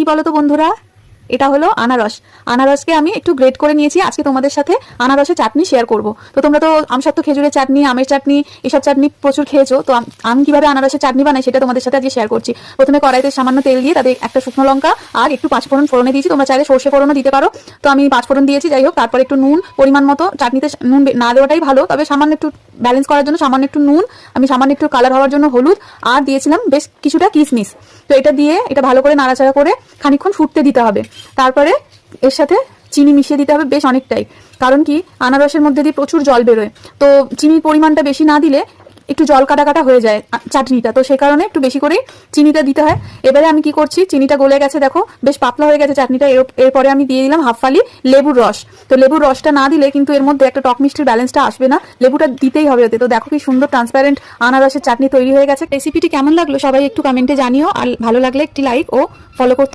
বলো তো বন্ধুরা? এটা হলো আনারস। আনারসকে আমি একটু গ্রেট করে নিয়েছি। আজকে তোমাদের সাথে আনারসের চাটনি শেয়ার করব। তো তোমরা তো আমসত্ত্ব খেজুরের চাটনি, আমের চাটনি, এসব চাটনি প্রচুর খেয়েছো। তো আমি কিভাবে আনারসের চাটনি বানাই সেটা তোমাদের সাথে আজকে শেয়ার করছি। প্রথমে কড়াইতে সামান্য তেল দিয়ে তাতে একটা শুকনো লঙ্কা আর একটু পাঁচফোড়ন ফোড়নে দিয়েছি। তোমরা চাইলে সর্ষে ফোড়নও দিতে পারো। তো আমি পাঁচফোড়ন দিয়েছি, যাই হোক। তারপর একটু নুন পরিমাণ মতো, চাটনিতে নুন না দেওয়াটাই ভালো, তবে সামান্য একটু ব্যালেন্স করার জন্য সামান্য একটু নুন, আমি সামান্য একটু কালার হওয়ার জন্য হলুদ, আর দিয়েছিলাম বেশ কিছুটা কিশমিশ। তো এটা দিয়ে এটা ভালো করে নাড়াচাড়া করে খানিকক্ষণ ফুটতে দিতে হবে। তারপরে এর সাথে চিনি মিশিয়ে দিতে হবে বেশ অনেকটাই, কারণ কি আনারসের মধ্যে দিয়ে প্রচুর জল বেরোয়। তো চিনির পরিমাণটা বেশি না দিলে একটু জল কাটা কাটা হয়ে যায় চাটনিটা, তো সেই কারণে একটু বেশি করেই চিনিটা দিতে হয়। এবারে আমি কি করছি, চিনিটা গলে গেছে, দেখো বেশ পাতলা হয়ে গেছে চাটনিটা। এরপরে আমি দিয়ে দিলাম হাফ ফালি লেবুর রস। তো লেবুর রসটা না দিলে কিন্তু এর মধ্যে একটা টক মিষ্টির ব্যালেন্সটা আসবে না, লেবুটা দিতেই হবে ওতে। তো দেখো কি সুন্দর ট্রান্সপারেন্ট আনারসের চাটনি তৈরি হয়ে গেছে। রেসিপিটি কেমন লাগলো সবাই একটু কমেন্টে জানিও, আর ভালো লাগলে একটি লাইক ও ফলো করতে